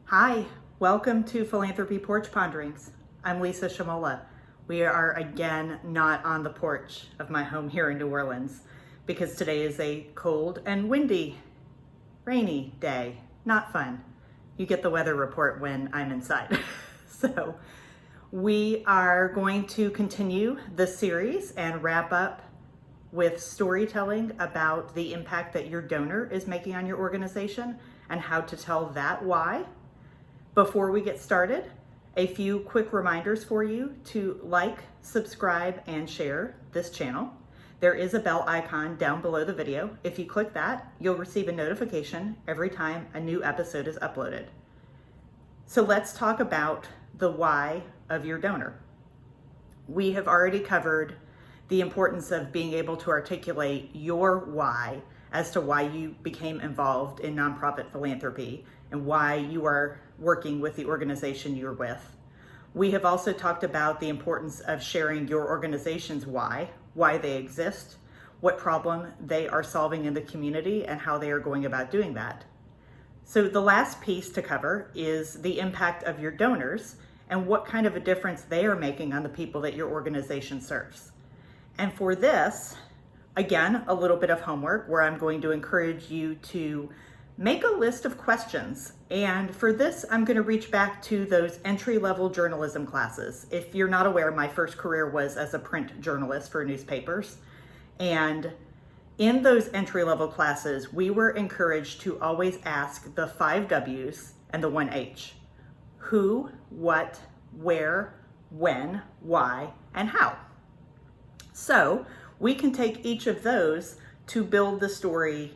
Hi, welcome to Philanthropy Porch Ponderings. I'm Lisa Shamola. We are again not on the porch of my home here in New Orleans because today is a cold and windy, rainy day. Not fun. You get the weather report when I'm inside. So we are going to continue the series and wrap up with storytelling about the impact that your donor is making on your organization and how to tell that why. Before we get started, a few quick reminders for you to like, subscribe, and share this channel. There is a bell icon down below the video. If you click that, you'll receive a notification every time a new episode is uploaded. So let's talk about the why of your donor. We have already covered the importance of being able to articulate your why as to why you became involved in nonprofit philanthropy and why you are working with the organization you're with. We have also talked about the importance of sharing your organization's why they exist, what problem they are solving in the community, and how they are going about doing that. So the last piece to cover is the impact of your donors and what kind of a difference they are making on the people that your organization serves. And for this, again, a little bit of homework where I'm going to encourage you to make a list of questions. And for this, I'm going to reach back to those entry-level journalism classes. If you're not aware, my first career was as a print journalist for newspapers. And in those entry-level classes, we were encouraged to always ask the 5 W's and the 1 H. Who, what, where, when, why, and how. So we can take each of those to build the story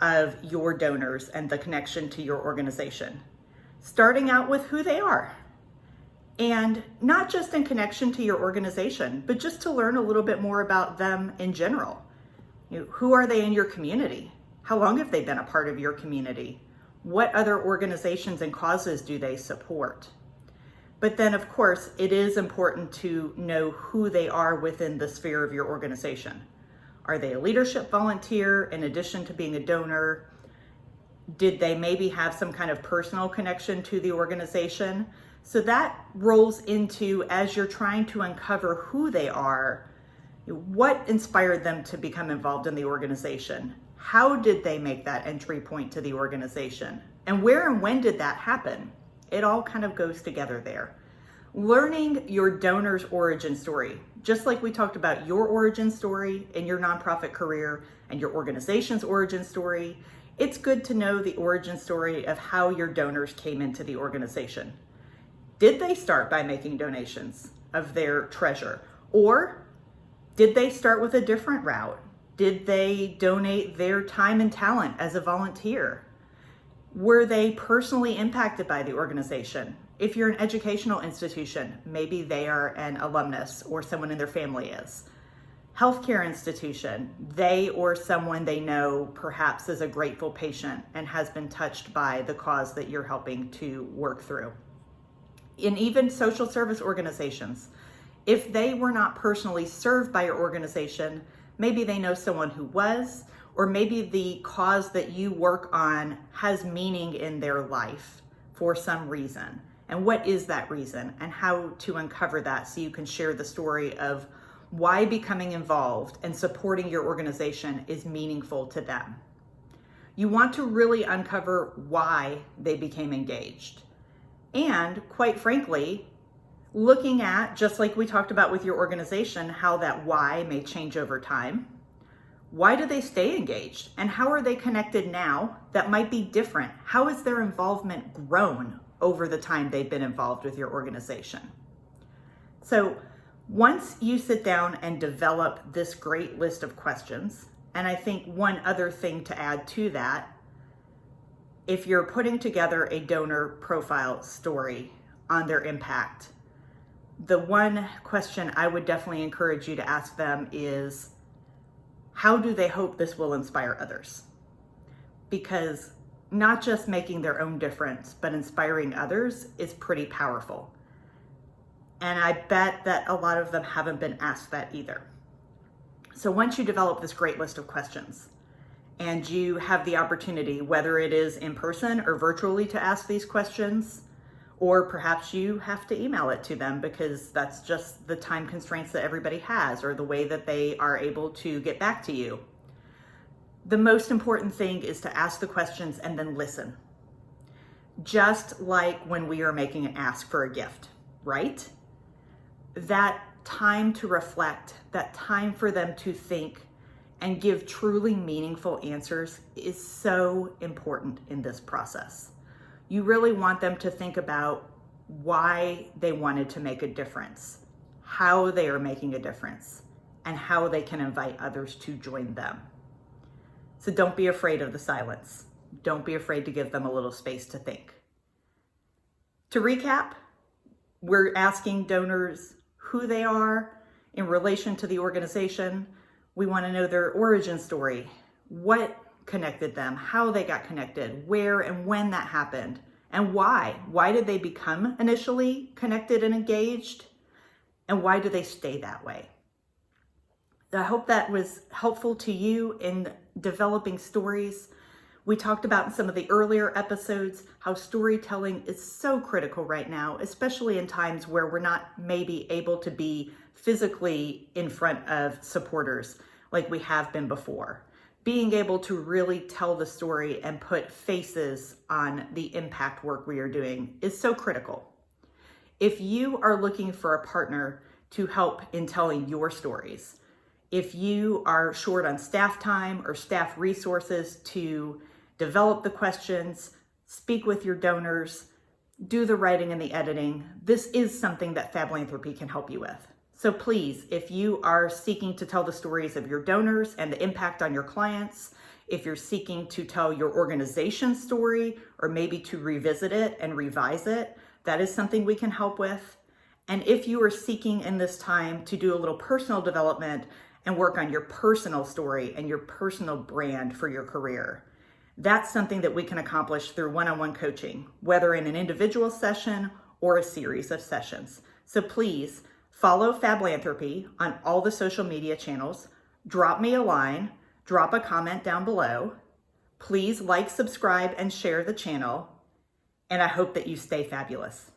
of your donors and the connection to your organization, starting out with who they are. And not just in connection to your organization, but just to learn a little bit more about them in general. Who are they in your community? How long have they been a part of your community? What other organizations and causes do they support? But then, of course, it is important to know who they are within the sphere of your organization. Are they a leadership volunteer in addition to being a donor? Did they maybe have some kind of personal connection to the organization? So that rolls into, as you're trying to uncover who they are, what inspired them to become involved in the organization? How did they make that entry point to the organization? And where and when did that happen? It all kind of goes together there. Learning your donor's origin story, just like we talked about your origin story in your nonprofit career and your organization's origin story, it's good to know the origin story of how your donors came into the organization. Did they start by making donations of their treasure? Or did they start with a different route? Did they donate their time and talent as a volunteer? Were they personally impacted by the organization? If you're an educational institution, maybe they are an alumnus or someone in their family is. Healthcare institution, they or someone they know perhaps is a grateful patient and has been touched by the cause that you're helping to work through. In even social service organizations, if they were not personally served by your organization, maybe they know someone who was, or maybe the cause that you work on has meaning in their life for some reason. And what is that reason and how to uncover that so you can share the story of why becoming involved and supporting your organization is meaningful to them. You want to really uncover why they became engaged. And quite frankly, looking at, just like we talked about with your organization, how that why may change over time. Why do they stay engaged? And how are they connected now that might be different? How has their involvement grown over the time they've been involved with your organization? So once you sit down and develop this great list of questions, and I think one other thing to add to that, if you're putting together a donor profile story on their impact, the one question I would definitely encourage you to ask them is, how do they hope this will inspire others? Because not just making their own difference, but inspiring others is pretty powerful. And I bet that a lot of them haven't been asked that either. So once you develop this great list of questions and you have the opportunity, whether it is in person or virtually, to ask these questions, or perhaps you have to email it to them because that's just the time constraints that everybody has or the way that they are able to get back to you. The most important thing is to ask the questions and then listen. Just like when we are making an ask for a gift, right? That time to reflect, that time for them to think and give truly meaningful answers is so important in this process. You really want them to think about why they wanted to make a difference, how they are making a difference, and how they can invite others to join them. So don't be afraid of the silence. Don't be afraid to give them a little space to think. To recap, we're asking donors who they are in relation to the organization. We want to know their origin story, what connected them, how they got connected, where and when that happened, and why. Why did they become initially connected and engaged? And why do they stay that way? I hope that was helpful to you in developing stories. We talked about in some of the earlier episodes how storytelling is so critical right now, especially in times where we're not maybe able to be physically in front of supporters like we have been before. Being able to really tell the story and put faces on the impact work we are doing is so critical. If you are looking for a partner to help in telling your stories, if you are short on staff time or staff resources to develop the questions, speak with your donors, do the writing and the editing, this is something that Philanthropy can help you with. So please, if you are seeking to tell the stories of your donors and the impact on your clients, if you're seeking to tell your organization's story or maybe to revisit it and revise it, that is something we can help with. And if you are seeking in this time to do a little personal development and work on your personal story and your personal brand for your career, that's something that we can accomplish through one-on-one coaching, whether in an individual session or a series of sessions. So please follow Philanthropy on all the social media channels. Drop me a line, drop a comment down below. Please like, subscribe, and share the channel. And I hope that you stay fabulous.